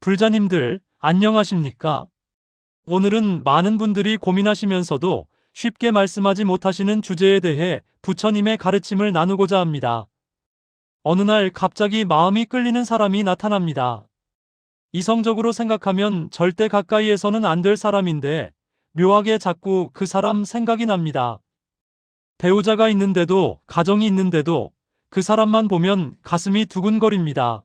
불자님들, 안녕하십니까? 오늘은 많은 분들이 고민하시면서도 쉽게 말씀하지 못하시는 주제에 대해 부처님의 가르침을 나누고자 합니다. 어느 날 갑자기 마음이 끌리는 사람이 나타납니다. 이성적으로 생각하면 절대 가까이에서는 안 될 사람인데 묘하게 자꾸 그 사람 생각이 납니다. 배우자가 있는데도, 가정이 있는데도 그 사람만 보면 가슴이 두근거립니다.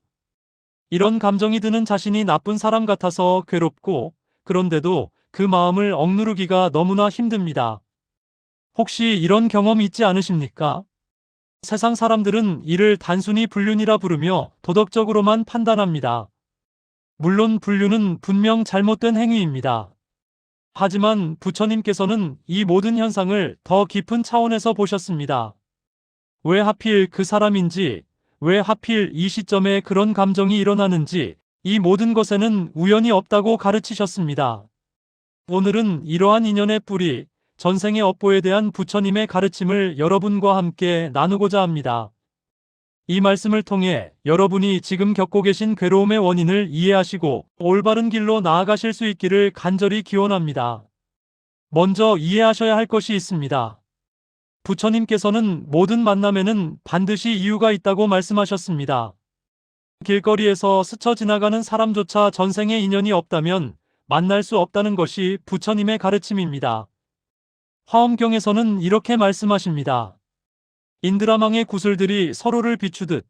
이런 감정이 드는 자신이 나쁜 사람 같아서 괴롭고, 그런데도 그 마음을 억누르기가 너무나 힘듭니다. 혹시 이런 경험 있지 않으십니까? 세상 사람들은 이를 단순히 불륜이라 부르며 도덕적으로만 판단합니다. 물론 불륜은 분명 잘못된 행위입니다. 하지만 부처님께서는 이 모든 현상을 더 깊은 차원에서 보셨습니다. 왜 하필 그 사람인지, 왜 하필 이 시점에 그런 감정이 일어나는지, 이 모든 것에는 우연이 없다고 가르치셨습니다. 오늘은 이러한 인연의 뿌리, 전생의 업보에 대한 부처님의 가르침을 여러분과 함께 나누고자 합니다. 이 말씀을 통해 여러분이 지금 겪고 계신 괴로움의 원인을 이해하시고 올바른 길로 나아가실 수 있기를 간절히 기원합니다. 먼저 이해하셔야 할 것이 있습니다. 부처님께서는 모든 만남에는 반드시 이유가 있다고 말씀하셨습니다. 길거리에서 스쳐 지나가는 사람조차 전생에 인연이 없다면 만날 수 없다는 것이 부처님의 가르침입니다. 화엄경에서는 이렇게 말씀하십니다. 인드라망의 구슬들이 서로를 비추듯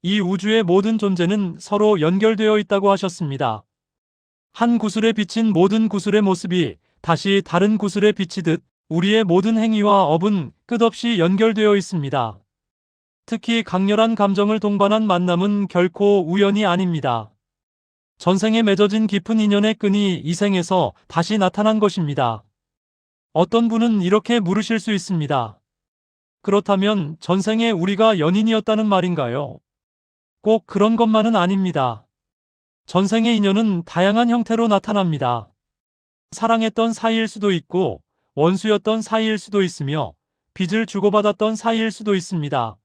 이 우주의 모든 존재는 서로 연결되어 있다고 하셨습니다. 한 구슬에 비친 모든 구슬의 모습이 다시 다른 구슬에 비치듯 우리의 모든 행위와 업은 끝없이 연결되어 있습니다. 특히 강렬한 감정을 동반한 만남은 결코 우연이 아닙니다. 전생에 맺어진 깊은 인연의 끈이 이 생에서 다시 나타난 것입니다. 어떤 분은 이렇게 물으실 수 있습니다. 그렇다면 전생에 우리가 연인이었다는 말인가요? 꼭 그런 것만은 아닙니다. 전생의 인연은 다양한 형태로 나타납니다. 사랑했던 사이일 수도 있고, 원수였던 사이일 수도 있으며, 빚을 주고받았던 사이일 수도 있습니다.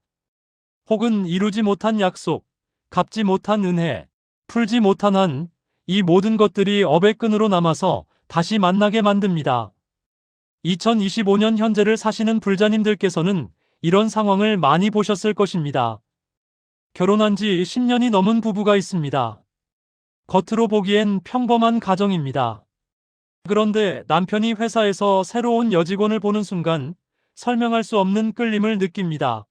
혹은 이루지 못한 약속, 갚지 못한 은혜, 풀지 못한 한, 이 모든 것들이 업의 끈으로 남아서 다시 만나게 만듭니다. 2025년 현재를 사시는 불자님들께서는 이런 상황을 많이 보셨을 것입니다. 결혼한 지 10년이 넘은 부부가 있습니다. 겉으로 보기엔 평범한 가정입니다. 그런데 남편이 회사에서 새로운 여직원을 보는 순간 설명할 수 없는 끌림을 느낍니다.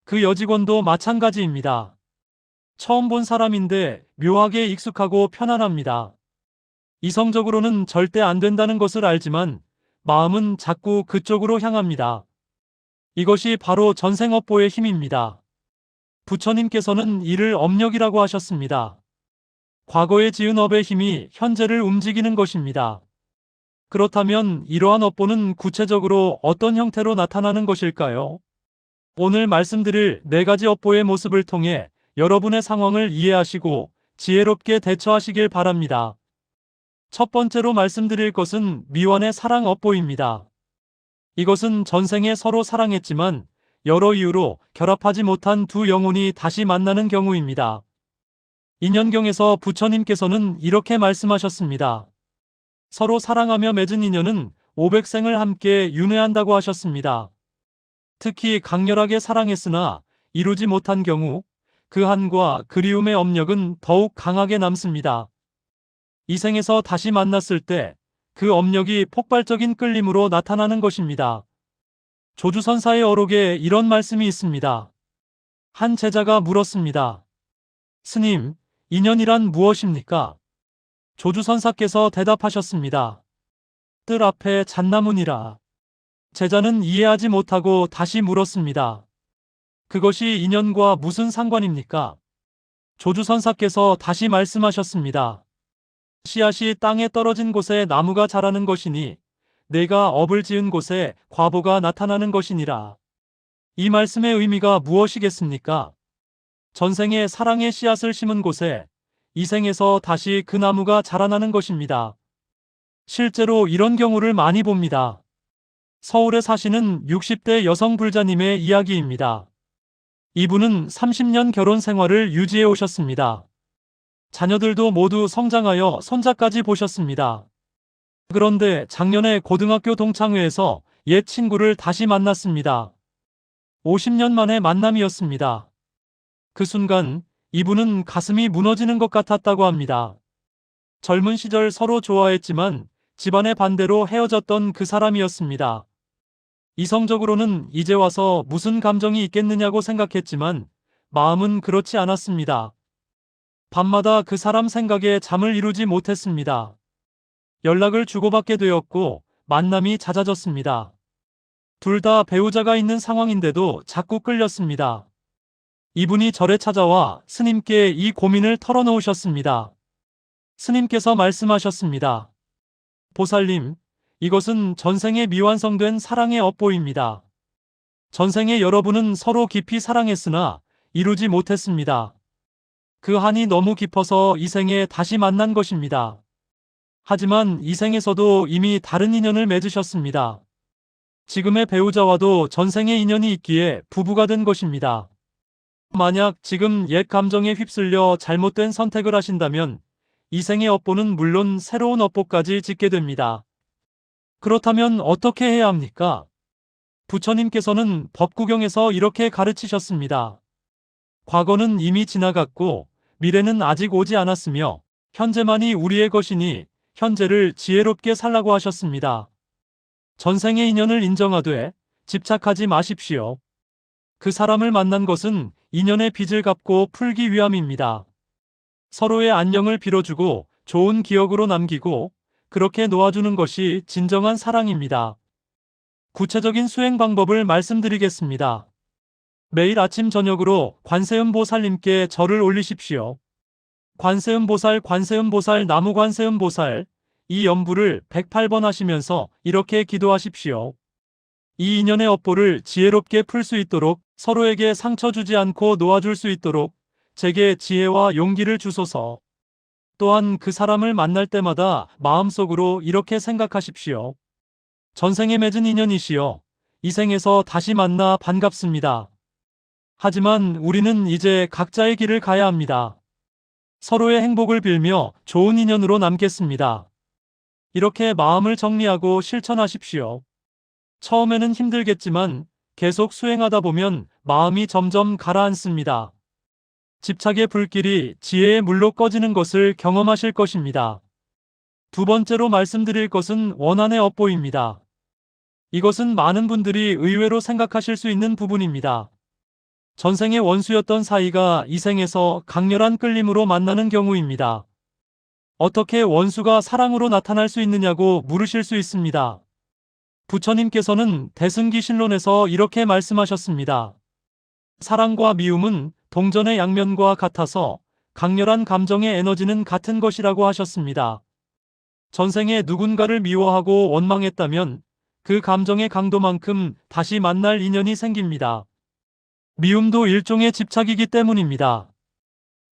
그 여직원도 마찬가지입니다. 처음 본 사람인데 묘하게 익숙하고 편안합니다. 이성적으로는 절대 안 된다는 것을 알지만 마음은 자꾸 그쪽으로 향합니다. 이것이 바로 전생업보의 힘입니다. 부처님께서는 이를 업력이라고 하셨습니다. 과거에 지은 업의 힘이 현재를 움직이는 것입니다. 그렇다면 이러한 업보는 구체적으로 어떤 형태로 나타나는 것일까요? 오늘 말씀드릴 4가지 업보의 모습을 통해 여러분의 상황을 이해하시고 지혜롭게 대처하시길 바랍니다. 첫 번째로 말씀드릴 것은 미완의 사랑 업보입니다. 이것은 전생에 서로 사랑했지만 여러 이유로 결합하지 못한 두 영혼이 다시 만나는 경우입니다. 인연경에서 부처님께서는 이렇게 말씀하셨습니다. 서로 사랑하며 맺은 인연은 500생을 함께 윤회한다고 하셨습니다. 특히 강렬하게 사랑했으나 이루지 못한 경우 그 한과 그리움의 업력은 더욱 강하게 남습니다. 이 생에서 다시 만났을 때 그 업력이 폭발적인 끌림으로 나타나는 것입니다. 조주선사의 어록에 이런 말씀이 있습니다. 한 제자가 물었습니다. 스님, 인연이란 무엇입니까? 조주선사께서 대답하셨습니다. 뜰 앞에 잣나무니라. 제자는 이해하지 못하고 다시 물었습니다. 그것이 인연과 무슨 상관입니까? 조주선사께서 다시 말씀하셨습니다. 씨앗이 땅에 떨어진 곳에 나무가 자라는 것이니 내가 업을 지은 곳에 과보가 나타나는 것이니라. 이 말씀의 의미가 무엇이겠습니까? 전생에 사랑의 씨앗을 심은 곳에 이 생에서 다시 그 나무가 자라나는 것입니다. 실제로 이런 경우를 많이 봅니다. 서울에 사시는 60대 여성 불자님의 이야기입니다. 이분은 30년 결혼 생활을 유지해 오셨습니다. 자녀들도 모두 성장하여 손자까지 보셨습니다. 그런데 작년에 고등학교 동창회에서 옛 친구를 다시 만났습니다. 50년 만의 만남이었습니다. 그 순간 이분은 가슴이 무너지는 것 같았다고 합니다. 젊은 시절 서로 좋아했지만 집안의 반대로 헤어졌던 그 사람이었습니다. 이성적으로는 이제 와서 무슨 감정이 있겠느냐고 생각했지만 마음은 그렇지 않았습니다. 밤마다 그 사람 생각에 잠을 이루지 못했습니다. 연락을 주고받게 되었고 만남이 잦아졌습니다. 둘 다 배우자가 있는 상황인데도 자꾸 끌렸습니다. 이분이 절에 찾아와 스님께 이 고민을 털어놓으셨습니다. 스님께서 말씀하셨습니다. 보살님, 이것은 전생에 미완성된 사랑의 업보입니다. 전생에 여러분은 서로 깊이 사랑했으나 이루지 못했습니다. 그 한이 너무 깊어서 이 생에 다시 만난 것입니다. 하지만 이 생에서도 이미 다른 인연을 맺으셨습니다. 지금의 배우자와도 전생의 인연이 있기에 부부가 된 것입니다. 만약 지금 옛 감정에 휩쓸려 잘못된 선택을 하신다면 이 생의 업보는 물론 새로운 업보까지 짓게 됩니다. 그렇다면 어떻게 해야 합니까? 부처님께서는 법구경에서 이렇게 가르치셨습니다. 과거는 이미 지나갔고 미래는 아직 오지 않았으며 현재만이 우리의 것이니 현재를 지혜롭게 살라고 하셨습니다. 전생의 인연을 인정하되 집착하지 마십시오. 그 사람을 만난 것은 인연의 빚을 갚고 풀기 위함입니다. 서로의 안녕을 빌어주고 좋은 기억으로 남기고 그렇게 놓아주는 것이 진정한 사랑입니다. 구체적인 수행 방법을 말씀드리겠습니다. 매일 아침 저녁으로 관세음보살님께 절을 올리십시오. 관세음보살, 관세음보살, 나무관세음보살, 이 연부를 108번 하시면서 이렇게 기도하십시오. 이 인연의 업보를 지혜롭게 풀 수 있도록, 서로에게 상처 주지 않고 놓아줄 수 있도록 제게 지혜와 용기를 주소서. 또한 그 사람을 만날 때마다 마음속으로 이렇게 생각하십시오. 전생에 맺은 인연이시여, 이 생에서 다시 만나 반갑습니다. 하지만 우리는 이제 각자의 길을 가야 합니다. 서로의 행복을 빌며 좋은 인연으로 남겠습니다. 이렇게 마음을 정리하고 실천하십시오. 처음에는 힘들겠지만 계속 수행하다 보면 마음이 점점 가라앉습니다. 집착의 불길이 지혜의 물로 꺼지는 것을 경험하실 것입니다. 두 번째로 말씀드릴 것은 원한의 업보입니다. 이것은 많은 분들이 의외로 생각하실 수 있는 부분입니다. 전생의 원수였던 사이가 이 생에서 강렬한 끌림으로 만나는 경우입니다. 어떻게 원수가 사랑으로 나타날 수 있느냐고 물으실 수 있습니다. 부처님께서는 대승기신론에서 이렇게 말씀하셨습니다. 사랑과 미움은 동전의 양면과 같아서 강렬한 감정의 에너지는 같은 것이라고 하셨습니다. 전생에 누군가를 미워하고 원망했다면 그 감정의 강도만큼 다시 만날 인연이 생깁니다. 미움도 일종의 집착이기 때문입니다.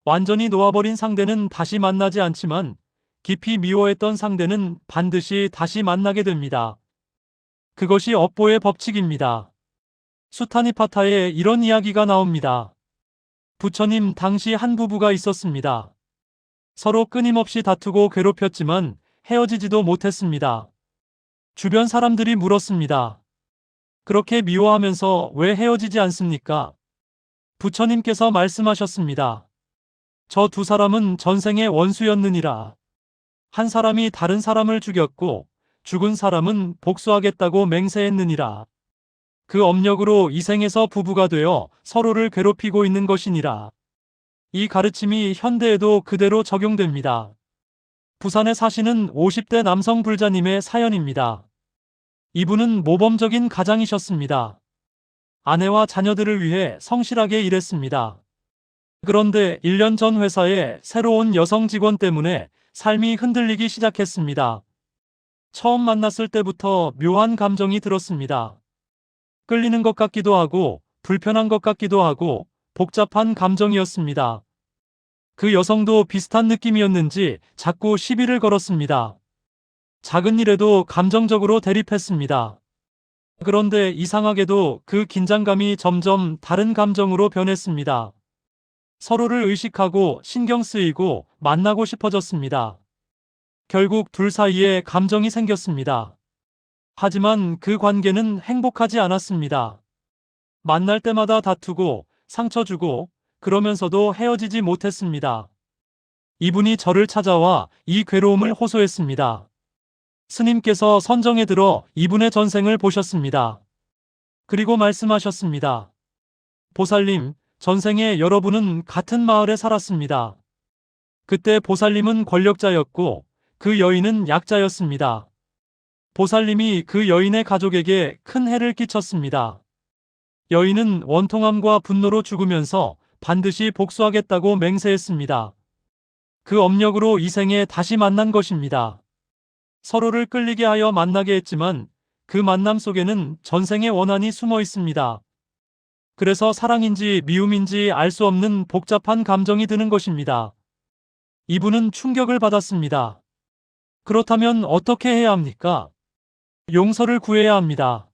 완전히 놓아버린 상대는 다시 만나지 않지만 깊이 미워했던 상대는 반드시 다시 만나게 됩니다. 그것이 업보의 법칙입니다. 수타니파타에 이런 이야기가 나옵니다. 부처님 당시 한 부부가 있었습니다. 서로 끊임없이 다투고 괴롭혔지만 헤어지지도 못했습니다. 주변 사람들이 물었습니다. 그렇게 미워하면서 왜 헤어지지 않습니까? 부처님께서 말씀하셨습니다. 저 두 사람은 전생의 원수였느니라. 한 사람이 다른 사람을 죽였고 죽은 사람은 복수하겠다고 맹세했느니라. 그 업력으로 이 생에서 부부가 되어 서로를 괴롭히고 있는 것이니라. 이 가르침이 현대에도 그대로 적용됩니다. 부산에 사시는 50대 남성 불자님의 사연입니다. 이분은 모범적인 가장이셨습니다. 아내와 자녀들을 위해 성실하게 일했습니다. 그런데 1년 전 회사에 새로운 여성 직원 때문에 삶이 흔들리기 시작했습니다. 처음 만났을 때부터 묘한 감정이 들었습니다. 끌리는 것 같기도 하고 불편한 것 같기도 하고 복잡한 감정이었습니다. 그 여성도 비슷한 느낌이었는지 자꾸 시비를 걸었습니다. 작은 일에도 감정적으로 대립했습니다. 그런데 이상하게도 그 긴장감이 점점 다른 감정으로 변했습니다. 서로를 의식하고 신경 쓰이고 만나고 싶어졌습니다. 결국 둘 사이에 감정이 생겼습니다. 하지만 그 관계는 행복하지 않았습니다. 만날 때마다 다투고 상처 주고 그러면서도 헤어지지 못했습니다. 이분이 저를 찾아와 이 괴로움을 호소했습니다. 스님께서 선정에 들어 이분의 전생을 보셨습니다. 그리고 말씀하셨습니다. 보살님, 전생에 여러분은 같은 마을에 살았습니다. 그때 보살님은 권력자였고 그 여인은 약자였습니다. 보살님이 그 여인의 가족에게 큰 해를 끼쳤습니다. 여인은 원통함과 분노로 죽으면서 반드시 복수하겠다고 맹세했습니다. 그 업력으로 이 생에 다시 만난 것입니다. 서로를 끌리게 하여 만나게 했지만 그 만남 속에는 전생의 원한이 숨어 있습니다. 그래서 사랑인지 미움인지 알 수 없는 복잡한 감정이 드는 것입니다. 이분은 충격을 받았습니다. 그렇다면 어떻게 해야 합니까? 용서를 구해야 합니다.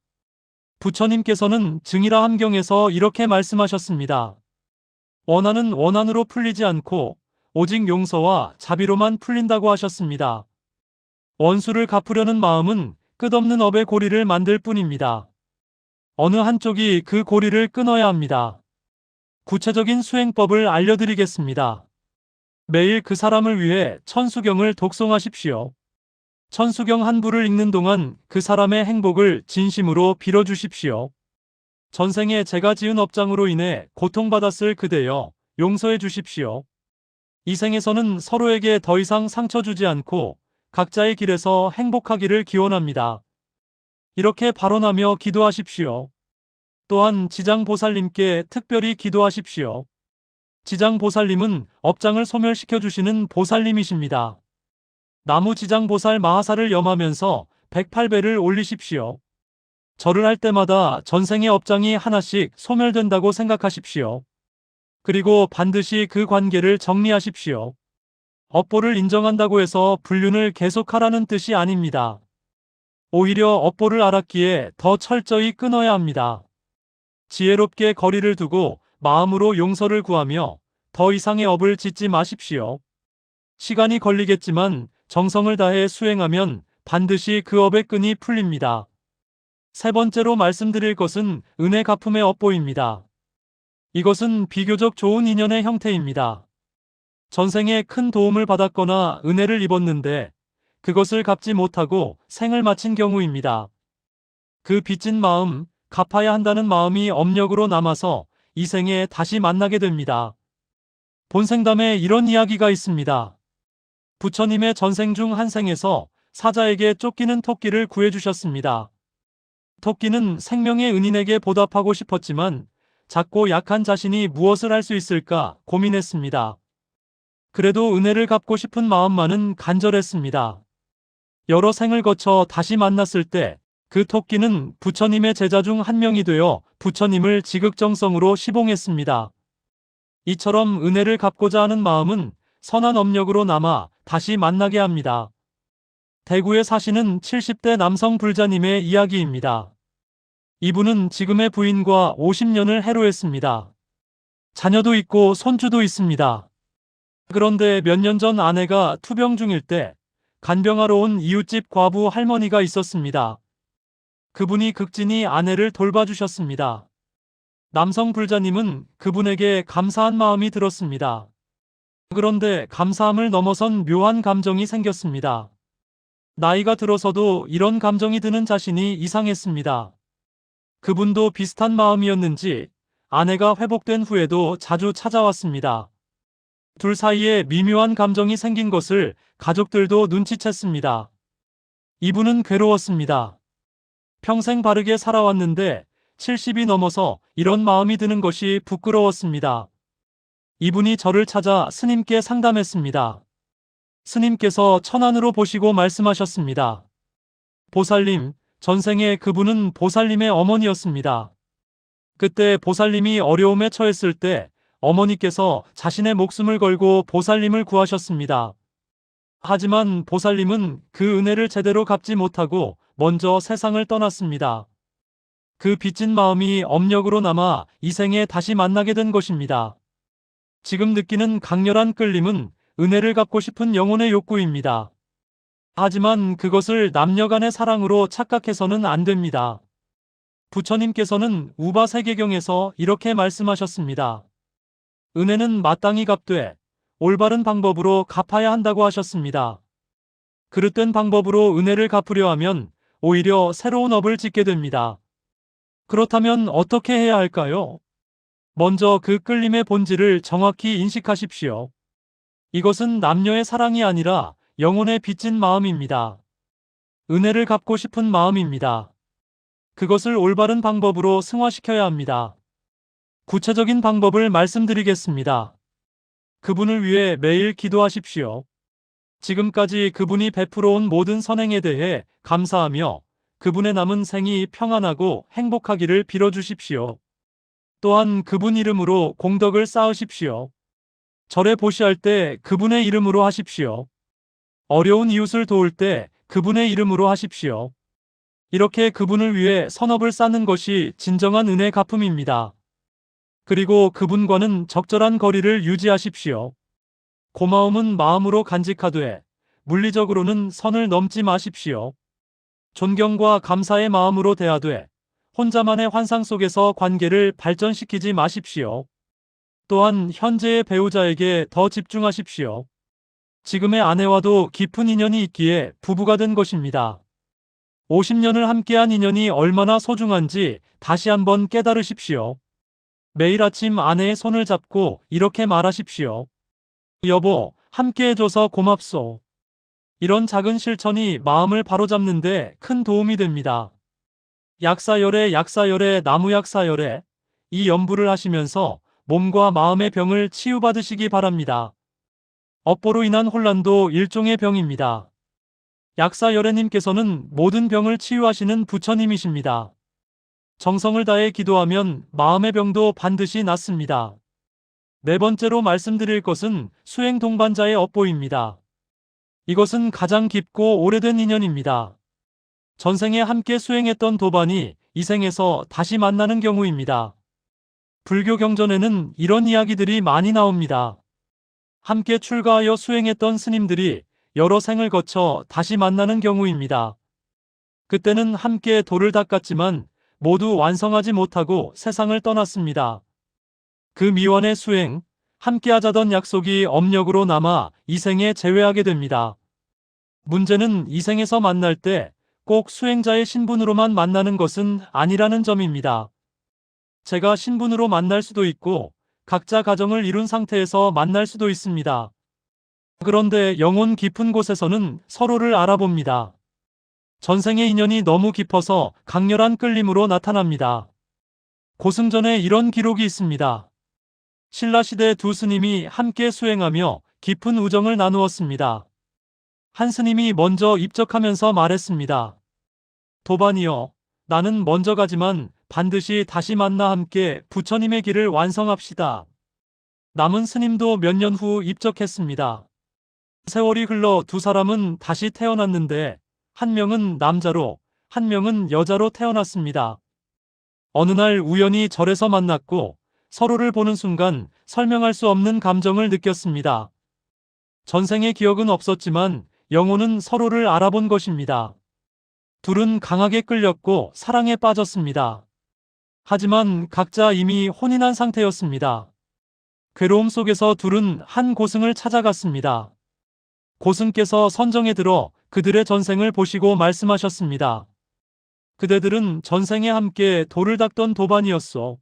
부처님께서는 증이라 함경에서 이렇게 말씀하셨습니다. 원한은 원한으로 풀리지 않고 오직 용서와 자비로만 풀린다고 하셨습니다. 원수를 갚으려는 마음은 끝없는 업의 고리를 만들 뿐입니다. 어느 한쪽이 그 고리를 끊어야 합니다. 구체적인 수행법을 알려드리겠습니다. 매일 그 사람을 위해 천수경을 독송하십시오. 천수경 한 부를 읽는 동안 그 사람의 행복을 진심으로 빌어주십시오. 전생에 제가 지은 업장으로 인해 고통받았을 그대여 용서해 주십시오. 이 생에서는 서로에게 더 이상 상처 주지 않고 각자의 길에서 행복하기를 기원합니다. 이렇게 발언하며 기도하십시오. 또한 지장보살님께 특별히 기도하십시오. 지장보살님은 업장을 소멸시켜 주시는 보살님이십니다. 나무 지장보살 마하사를 염하면서 108배를 올리십시오. 절을 할 때마다 전생의 업장이 하나씩 소멸된다고 생각하십시오. 그리고 반드시 그 관계를 정리하십시오. 업보를 인정한다고 해서 불륜을 계속하라는 뜻이 아닙니다. 오히려 업보를 알았기에 더 철저히 끊어야 합니다. 지혜롭게 거리를 두고 마음으로 용서를 구하며 더 이상의 업을 짓지 마십시오. 시간이 걸리겠지만 정성을 다해 수행하면 반드시 그 업의 끈이 풀립니다. 세 번째로 말씀드릴 것은 은혜 갚음의 업보입니다. 이것은 비교적 좋은 인연의 형태입니다. 전생에 큰 도움을 받았거나 은혜를 입었는데 그것을 갚지 못하고 생을 마친 경우입니다. 그 빚진 마음, 갚아야 한다는 마음이 업력으로 남아서 이 생에 다시 만나게 됩니다. 본생담에 이런 이야기가 있습니다. 부처님의 전생 중 한 생에서 사자에게 쫓기는 토끼를 구해주셨습니다. 토끼는 생명의 은인에게 보답하고 싶었지만 작고 약한 자신이 무엇을 할 수 있을까 고민했습니다. 그래도 은혜를 갚고 싶은 마음만은 간절했습니다. 여러 생을 거쳐 다시 만났을 때 그 토끼는 부처님의 제자 중 한 명이 되어 부처님을 지극정성으로 시봉했습니다. 이처럼 은혜를 갚고자 하는 마음은 선한 업력으로 남아 다시 만나게 합니다. 대구에 사시는 70대 남성 불자님의 이야기입니다. 이분은 지금의 부인과 50년을 해로했습니다. 자녀도 있고 손주도 있습니다. 그런데 몇 년 전 아내가 투병 중일 때 간병하러 온 이웃집 과부 할머니가 있었습니다. 그분이 극진히 아내를 돌봐주셨습니다. 남성 불자님은 그분에게 감사한 마음이 들었습니다. 그런데 감사함을 넘어선 묘한 감정이 생겼습니다. 나이가 들어서도 이런 감정이 드는 자신이 이상했습니다. 그분도 비슷한 마음이었는지 아내가 회복된 후에도 자주 찾아왔습니다. 둘 사이에 미묘한 감정이 생긴 것을 가족들도 눈치챘습니다. 이분은 괴로웠습니다. 평생 바르게 살아왔는데 70이 넘어서 이런 마음이 드는 것이 부끄러웠습니다. 이분이 저를 찾아 스님께 상담했습니다. 스님께서 천안으로 보시고 말씀하셨습니다. 보살님, 전생에 그분은 보살님의 어머니였습니다. 그때 보살님이 어려움에 처했을 때 어머니께서 자신의 목숨을 걸고 보살님을 구하셨습니다. 하지만 보살님은 그 은혜를 제대로 갚지 못하고 먼저 세상을 떠났습니다. 그 빚진 마음이 업력으로 남아 이 생에 다시 만나게 된 것입니다. 지금 느끼는 강렬한 끌림은 은혜를 갚고 싶은 영혼의 욕구입니다. 하지만 그것을 남녀 간의 사랑으로 착각해서는 안 됩니다. 부처님께서는 우바 세계경에서 이렇게 말씀하셨습니다. 은혜는 마땅히 갚되 올바른 방법으로 갚아야 한다고 하셨습니다. 그릇된 방법으로 은혜를 갚으려 하면 오히려 새로운 업을 짓게 됩니다. 그렇다면 어떻게 해야 할까요? 먼저 그 끌림의 본질을 정확히 인식하십시오. 이것은 남녀의 사랑이 아니라 영혼에 빚진 마음입니다. 은혜를 갚고 싶은 마음입니다. 그것을 올바른 방법으로 승화시켜야 합니다. 구체적인 방법을 말씀드리겠습니다. 그분을 위해 매일 기도하십시오. 지금까지 그분이 베풀어온 모든 선행에 대해 감사하며 그분의 남은 생이 평안하고 행복하기를 빌어주십시오. 또한 그분 이름으로 공덕을 쌓으십시오. 절에 보시할 때 그분의 이름으로 하십시오. 어려운 이웃을 도울 때 그분의 이름으로 하십시오. 이렇게 그분을 위해 선업을 쌓는 것이 진정한 은혜 갚음입니다. 그리고 그분과는 적절한 거리를 유지하십시오. 고마움은 마음으로 간직하되 물리적으로는 선을 넘지 마십시오. 존경과 감사의 마음으로 대하되 혼자만의 환상 속에서 관계를 발전시키지 마십시오. 또한 현재의 배우자에게 더 집중하십시오. 지금의 아내와도 깊은 인연이 있기에 부부가 된 것입니다. 50년을 함께한 인연이 얼마나 소중한지 다시 한번 깨달으십시오. 매일 아침 아내의 손을 잡고 이렇게 말하십시오. 여보, 함께해줘서 고맙소. 이런 작은 실천이 마음을 바로잡는데 큰 도움이 됩니다. 약사열에 약사열에 나무약사열에 이 연부를 하시면서 몸과 마음의 병을 치유받으시기 바랍니다. 업보로 인한 혼란도 일종의 병입니다. 약사열애님께서는 모든 병을 치유하시는 부처님이십니다. 정성을 다해 기도하면 마음의 병도 반드시 낫습니다. 네 번째로 말씀드릴 것은 수행 동반자의 업보입니다. 이것은 가장 깊고 오래된 인연입니다. 전생에 함께 수행했던 도반이 이 생에서 다시 만나는 경우입니다. 불교 경전에는 이런 이야기들이 많이 나옵니다. 함께 출가하여 수행했던 스님들이 여러 생을 거쳐 다시 만나는 경우입니다. 그때는 함께 도를 닦았지만 모두 완성하지 못하고 세상을 떠났습니다. 그 미완의 수행, 함께 하자던 약속이 업력으로 남아 이 생에 재회하게 됩니다. 문제는 이 생에서 만날 때 꼭 수행자의 신분으로만 만나는 것은 아니라는 점입니다. 제가 신분으로 만날 수도 있고 각자 가정을 이룬 상태에서 만날 수도 있습니다. 그런데 영혼 깊은 곳에서는 서로를 알아봅니다. 전생의 인연이 너무 깊어서 강렬한 끌림으로 나타납니다. 고승전에 이런 기록이 있습니다. 신라시대 두 스님이 함께 수행하며 깊은 우정을 나누었습니다. 한 스님이 먼저 입적하면서 말했습니다. 도반이여, 나는 먼저 가지만 반드시 다시 만나 함께 부처님의 길을 완성합시다. 남은 스님도 몇 년 후 입적했습니다. 세월이 흘러 두 사람은 다시 태어났는데 한 명은 남자로 한 명은 여자로 태어났습니다. 어느 날 우연히 절에서 만났고 서로를 보는 순간 설명할 수 없는 감정을 느꼈습니다. 전생의 기억은 없었지만 영혼은 서로를 알아본 것입니다. 둘은 강하게 끌렸고 사랑에 빠졌습니다. 하지만 각자 이미 혼인한 상태였습니다. 괴로움 속에서 둘은 한 고승을 찾아갔습니다. 고승께서 선정에 들어 그들의 전생을 보시고 말씀하셨습니다. 그대들은 전생에 함께 돌을 닦던 도반이었소.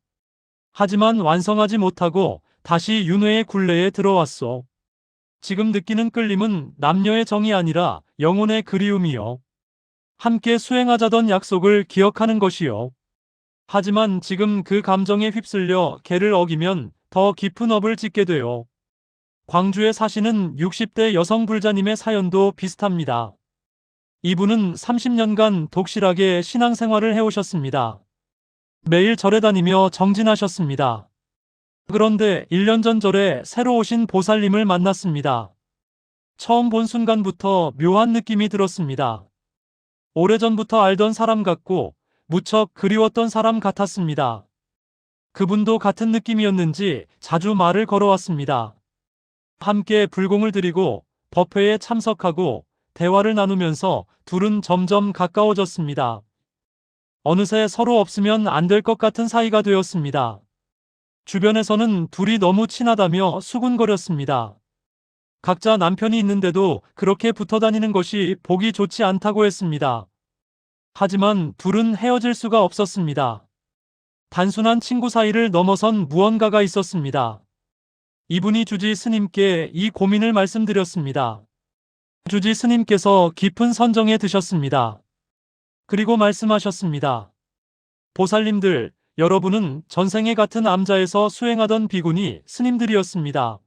하지만 완성하지 못하고 다시 윤회의 굴레에 들어왔소. 지금 느끼는 끌림은 남녀의 정이 아니라 영혼의 그리움이요. 함께 수행하자던 약속을 기억하는 것이요. 하지만 지금 그 감정에 휩쓸려 계를 어기면 더 깊은 업을 짓게 돼요. 광주에 사시는 60대 여성 불자님의 사연도 비슷합니다. 이분은 30년간 독실하게 신앙생활을 해오셨습니다. 매일 절에 다니며 정진하셨습니다. 그런데 1년 전 절에 새로 오신 보살님을 만났습니다. 처음 본 순간부터 묘한 느낌이 들었습니다. 오래전부터 알던 사람 같고 무척 그리웠던 사람 같았습니다. 그분도 같은 느낌이었는지 자주 말을 걸어왔습니다. 함께 불공을 들이고 법회에 참석하고 대화를 나누면서 둘은 점점 가까워졌습니다. 어느새 서로 없으면 안 될 것 같은 사이가 되었습니다. 주변에서는 둘이 너무 친하다며 수군거렸습니다. 각자 남편이 있는데도 그렇게 붙어 다니는 것이 보기 좋지 않다고 했습니다. 하지만 둘은 헤어질 수가 없었습니다. 단순한 친구 사이를 넘어선 무언가가 있었습니다. 이분이 주지 스님께 이 고민을 말씀드렸습니다. 주지 스님께서 깊은 선정에 드셨습니다. 그리고 말씀하셨습니다. 보살님들, 여러분은 전생에 같은 암자에서 수행하던 비구니 스님들이었습니다.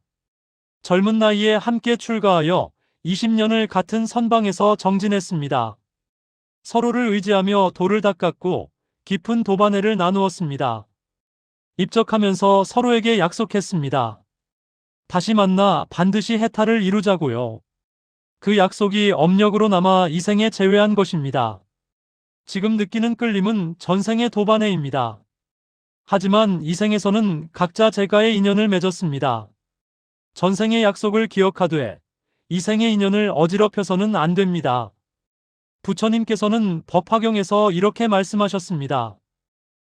젊은 나이에 함께 출가하여 20년을 같은 선방에서 정진했습니다. 서로를 의지하며 도를 닦았고 깊은 도반회를 나누었습니다. 입적하면서 서로에게 약속했습니다. 다시 만나 반드시 해탈을 이루자고요. 그 약속이 업력으로 남아 이 생에 재회한 것입니다. 지금 느끼는 끌림은 전생의 도반회입니다. 하지만 이 생에서는 각자 제가의 인연을 맺었습니다. 전생의 약속을 기억하되 이 생의 인연을 어지럽혀서는 안 됩니다. 부처님께서는 법화경에서 이렇게 말씀하셨습니다.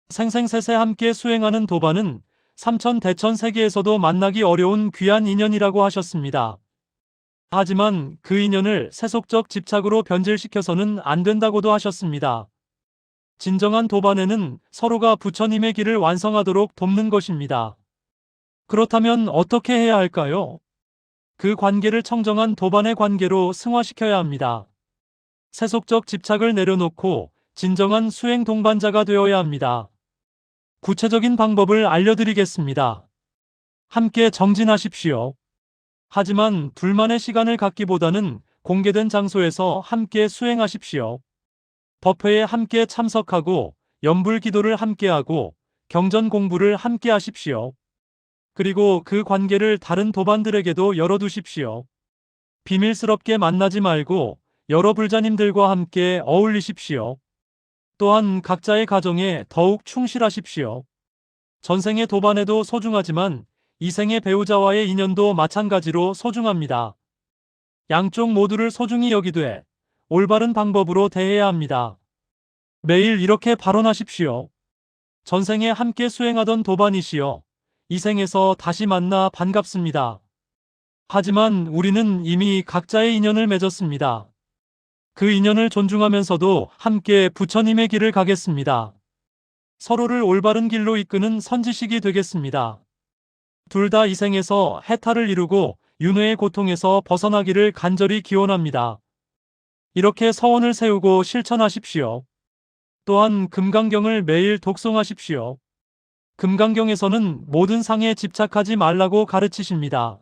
생생세세 함께 수행하는 도반은 삼천대천 세계에서도 만나기 어려운 귀한 인연이라고 하셨습니다. 하지만 그 인연을 세속적 집착으로 변질시켜서는 안 된다고도 하셨습니다. 진정한 도반에는 서로가 부처님의 길을 완성하도록 돕는 것입니다. 그렇다면 어떻게 해야 할까요? 그 관계를 청정한 도반의 관계로 승화시켜야 합니다. 세속적 집착을 내려놓고 진정한 수행 동반자가 되어야 합니다. 구체적인 방법을 알려드리겠습니다. 함께 정진하십시오. 하지만 둘만의 시간을 갖기보다는 공개된 장소에서 함께 수행하십시오. 법회에 함께 참석하고 연불 기도를 함께하고 경전 공부를 함께 하십시오. 그리고 그 관계를 다른 도반들에게도 열어두십시오. 비밀스럽게 만나지 말고 여러 불자님들과 함께 어울리십시오. 또한 각자의 가정에 더욱 충실하십시오. 전생의 도반에도 소중하지만 이생의 배우자와의 인연도 마찬가지로 소중합니다. 양쪽 모두를 소중히 여기되 올바른 방법으로 대해야 합니다. 매일 이렇게 발언하십시오. 전생에 함께 수행하던 도반이시여, 이 생에서 다시 만나 반갑습니다. 하지만 우리는 이미 각자의 인연을 맺었습니다. 그 인연을 존중하면서도 함께 부처님의 길을 가겠습니다. 서로를 올바른 길로 이끄는 선지식이 되겠습니다. 둘 다 이 생에서 해탈을 이루고 윤회의 고통에서 벗어나기를 간절히 기원합니다. 이렇게 서원을 세우고 실천하십시오. 또한 금강경을 매일 독송하십시오. 금강경에서는 모든 상에 집착하지 말라고 가르치십니다.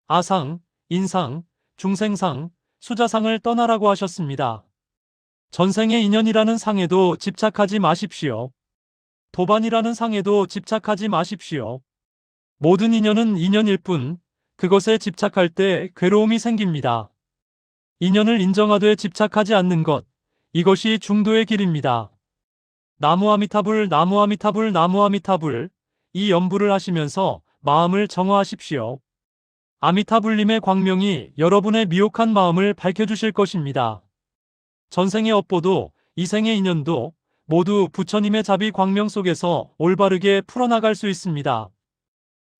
아상, 인상, 중생상, 수자상을 떠나라고 하셨습니다. 전생의 인연이라는 상에도 집착하지 마십시오. 도반이라는 상에도 집착하지 마십시오. 모든 인연은 인연일 뿐 그것에 집착할 때 괴로움이 생깁니다. 인연을 인정하되 집착하지 않는 것, 이것이 중도의 길입니다. 나무 아미타불, 나무 아미타불, 나무 아미타불, 이 연불을 하시면서 마음을 정화하십시오. 아미타불님의 광명이 여러분의 미혹한 마음을 밝혀주실 것입니다. 전생의 업보도 이생의 인연도 모두 부처님의 자비 광명 속에서 올바르게 풀어나갈 수 있습니다.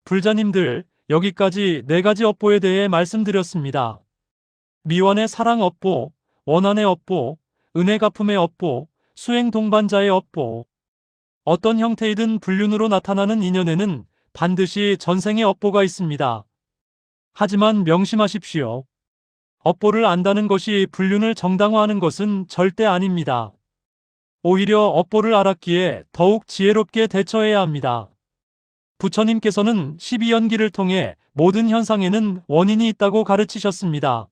불자님들, 여기까지 4가지 업보에 대해 말씀드렸습니다. 미완의 사랑 업보, 원한의 업보, 은혜 갚음의 업보, 수행 동반자의 업보. 어떤 형태이든 불륜으로 나타나는 인연에는 반드시 전생의 업보가 있습니다. 하지만 명심하십시오. 업보를 안다는 것이 불륜을 정당화하는 것은 절대 아닙니다. 오히려 업보를 알았기에 더욱 지혜롭게 대처해야 합니다. 부처님께서는 12연기를 통해 모든 현상에는 원인이 있다고 가르치셨습니다.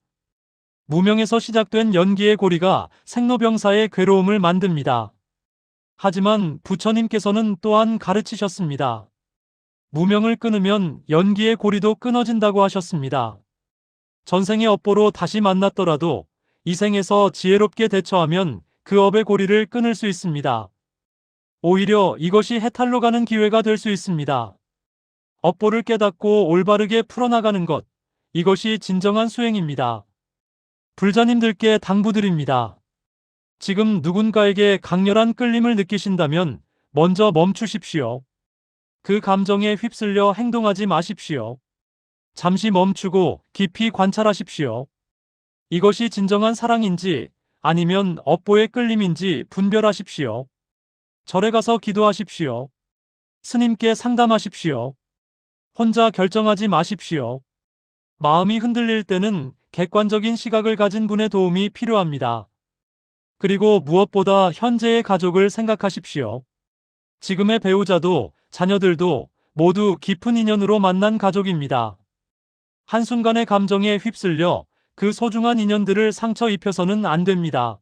무명에서 시작된 연기의 고리가 생로병사의 괴로움을 만듭니다. 하지만 부처님께서는 또한 가르치셨습니다. 무명을 끊으면 연기의 고리도 끊어진다고 하셨습니다. 전생의 업보로 다시 만났더라도 이 생에서 지혜롭게 대처하면 그 업의 고리를 끊을 수 있습니다. 오히려 이것이 해탈로 가는 기회가 될 수 있습니다. 업보를 깨닫고 올바르게 풀어나가는 것, 이것이 진정한 수행입니다. 불자님들께 당부드립니다. 지금 누군가에게 강렬한 끌림을 느끼신다면 먼저 멈추십시오. 그 감정에 휩쓸려 행동하지 마십시오. 잠시 멈추고 깊이 관찰하십시오. 이것이 진정한 사랑인지 아니면 업보의 끌림인지 분별하십시오. 절에 가서 기도하십시오. 스님께 상담하십시오. 혼자 결정하지 마십시오. 마음이 흔들릴 때는 객관적인 시각을 가진 분의 도움이 필요합니다. 그리고 무엇보다 현재의 가족을 생각하십시오. 지금의 배우자도 자녀들도 모두 깊은 인연으로 만난 가족입니다. 한순간의 감정에 휩쓸려 그 소중한 인연들을 상처 입혀서는 안 됩니다.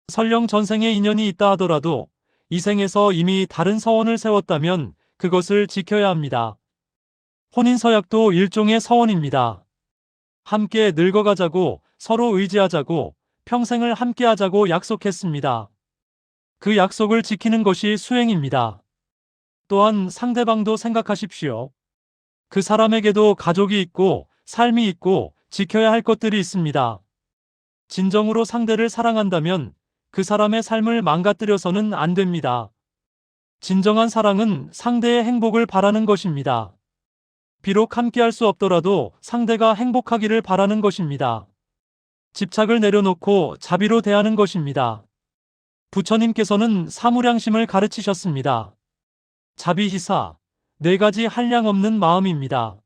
설령 전생에 인연이 있다 하더라도 이 생에서 이미 다른 서원을 세웠다면 그것을 지켜야 합니다. 혼인서약도 일종의 서원입니다. 함께 늙어가자고, 서로 의지하자고, 평생을 함께하자고 약속했습니다. 그 약속을 지키는 것이 수행입니다. 또한 상대방도 생각하십시오. 그 사람에게도 가족이 있고 삶이 있고 지켜야 할 것들이 있습니다. 진정으로 상대를 사랑한다면 그 사람의 삶을 망가뜨려서는 안 됩니다. 진정한 사랑은 상대의 행복을 바라는 것입니다. 비록 함께할 수 없더라도 상대가 행복하기를 바라는 것입니다. 집착을 내려놓고 자비로 대하는 것입니다. 부처님께서는 사무량심을 가르치셨습니다. 자비희사, 4가지 한량 없는 마음입니다.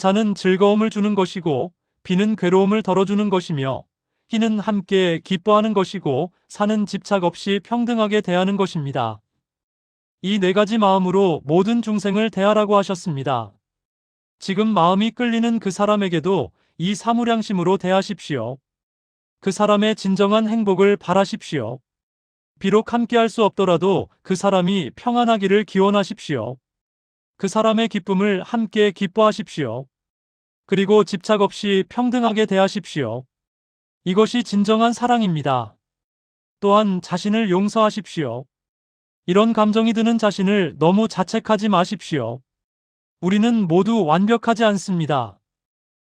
자는 즐거움을 주는 것이고, 비는 괴로움을 덜어주는 것이며, 희는 함께 기뻐하는 것이고, 사는 집착 없이 평등하게 대하는 것입니다. 이 4가지 마음으로 모든 중생을 대하라고 하셨습니다. 지금 마음이 끌리는 그 사람에게도 이 사무량심으로 대하십시오. 그 사람의 진정한 행복을 바라십시오. 비록 함께할 수 없더라도 그 사람이 평안하기를 기원하십시오. 그 사람의 기쁨을 함께 기뻐하십시오. 그리고 집착 없이 평등하게 대하십시오. 이것이 진정한 사랑입니다. 또한 자신을 용서하십시오. 이런 감정이 드는 자신을 너무 자책하지 마십시오. 우리는 모두 완벽하지 않습니다.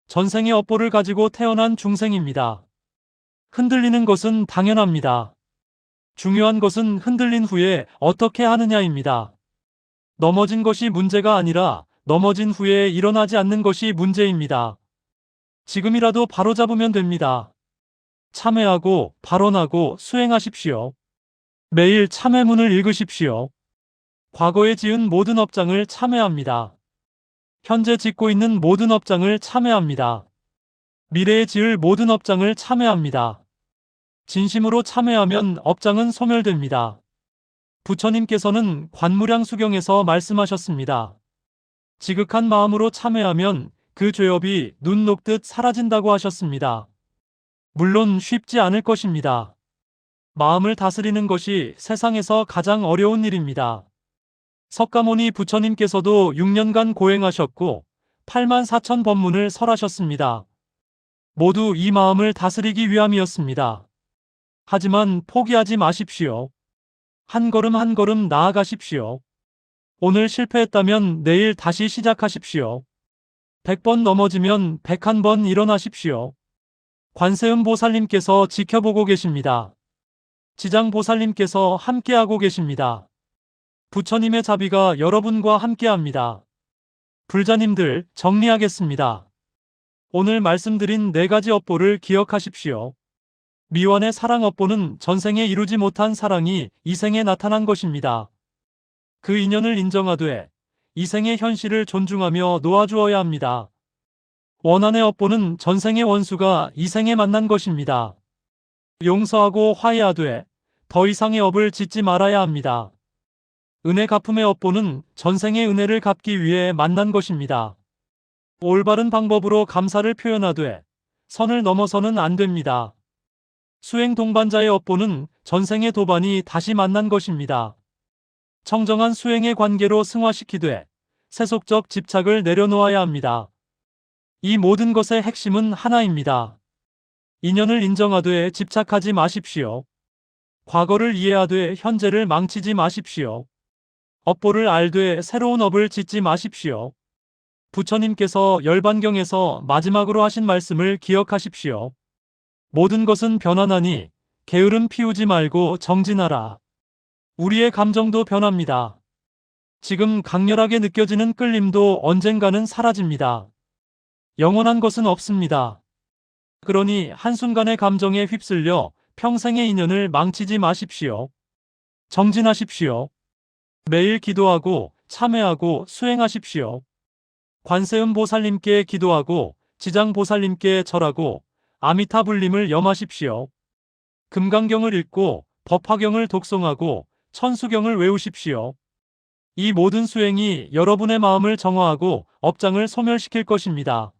전생의 업보를 가지고 태어난 중생입니다. 흔들리는 것은 당연합니다. 중요한 것은 흔들린 후에 어떻게 하느냐입니다. 넘어진 것이 문제가 아니라 넘어진 후에 일어나지 않는 것이 문제입니다. 지금이라도 바로잡으면 됩니다. 참회하고 발언하고 수행하십시오. 매일 참회문을 읽으십시오. 과거에 지은 모든 업장을 참회합니다. 현재 짓고 있는 모든 업장을 참회합니다. 미래에 지을 모든 업장을 참회합니다. 진심으로 참회하면 업장은 소멸됩니다. 부처님께서는 관무량 수경에서 말씀하셨습니다. 지극한 마음으로 참회하면 그 죄업이 눈 녹듯 사라진다고 하셨습니다. 물론 쉽지 않을 것입니다. 마음을 다스리는 것이 세상에서 가장 어려운 일입니다. 석가모니 부처님께서도 6년간 고행하셨고 84,000 법문을 설하셨습니다. 모두 이 마음을 다스리기 위함이었습니다. 하지만 포기하지 마십시오. 한 걸음 한 걸음 나아가십시오. 오늘 실패했다면 내일 다시 시작하십시오. 100번 넘어지면 101번 일어나십시오. 관세음 보살님께서 지켜보고 계십니다. 지장 보살님께서 함께하고 계십니다. 부처님의 자비가 여러분과 함께합니다. 불자님들, 정리하겠습니다. 오늘 말씀드린 4가지 업보를 기억하십시오. 미완의 사랑 업보는 전생에 이루지 못한 사랑이 이 생에 나타난 것입니다. 그 인연을 인정하되 이 생의 현실을 존중하며 놓아주어야 합니다. 원한의 업보는 전생의 원수가 이 생에 만난 것입니다. 용서하고 화해하되 더 이상의 업을 짓지 말아야 합니다. 은혜 갚음의 업보는 전생의 은혜를 갚기 위해 만난 것입니다. 올바른 방법으로 감사를 표현하되 선을 넘어서는 안 됩니다. 수행 동반자의 업보는 전생의 도반이 다시 만난 것입니다. 청정한 수행의 관계로 승화시키되 세속적 집착을 내려놓아야 합니다. 이 모든 것의 핵심은 하나입니다. 인연을 인정하되 집착하지 마십시오. 과거를 이해하되 현재를 망치지 마십시오. 업보를 알되 새로운 업을 짓지 마십시오. 부처님께서 열반경에서 마지막으로 하신 말씀을 기억하십시오. 모든 것은 변화나니 게으름 피우지 말고 정진하라. 우리의 감정도 변합니다. 지금 강렬하게 느껴지는 끌림도 언젠가는 사라집니다. 영원한 것은 없습니다. 그러니 한순간의 감정에 휩쓸려 평생의 인연을 망치지 마십시오. 정진하십시오. 매일 기도하고 참회하고 수행하십시오. 관세음 보살님께 기도하고 지장 보살님께 절하고 아미타불림을 염하십시오. 금강경을 읽고 법화경을 독송하고 천수경을 외우십시오. 이 모든 수행이 여러분의 마음을 정화하고 업장을 소멸시킬 것입니다.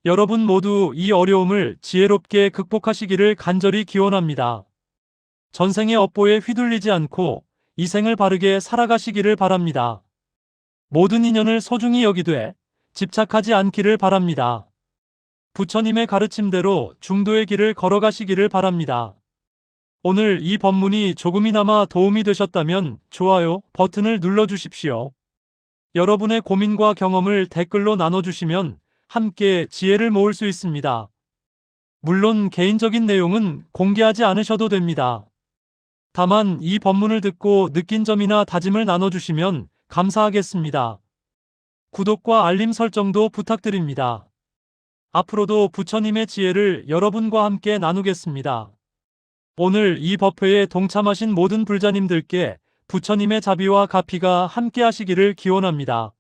여러분 모두 이 어려움을 지혜롭게 극복하시기를 간절히 기원합니다. 전생의 업보에 휘둘리지 않고 이 생을 바르게 살아가시기를 바랍니다. 모든 인연을 소중히 여기되 집착하지 않기를 바랍니다. 부처님의 가르침대로 중도의 길을 걸어가시기를 바랍니다. 오늘 이 법문이 조금이나마 도움이 되셨다면 좋아요 버튼을 눌러주십시오. 여러분의 고민과 경험을 댓글로 나눠주시면 함께 지혜를 모을 수 있습니다. 물론 개인적인 내용은 공개하지 않으셔도 됩니다. 다만 이 법문을 듣고 느낀 점이나 다짐을 나눠주시면 감사하겠습니다. 구독과 알림 설정도 부탁드립니다. 앞으로도 부처님의 지혜를 여러분과 함께 나누겠습니다. 오늘 이 법회에 동참하신 모든 불자님들께 부처님의 자비와 가피가 함께 하시기를 기원합니다.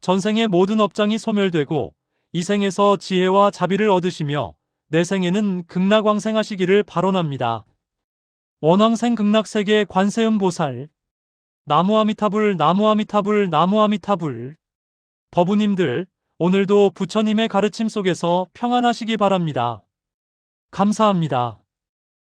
전생의 모든 업장이 소멸되고 이 생에서 지혜와 자비를 얻으시며 내생에는 극락왕생하시기를 발언합니다. 원왕생 극락세계 관세음 보살 나무아미타불 나무아미타불 나무아미타불. 법우님들, 오늘도 부처님의 가르침 속에서 평안하시기 바랍니다. 감사합니다.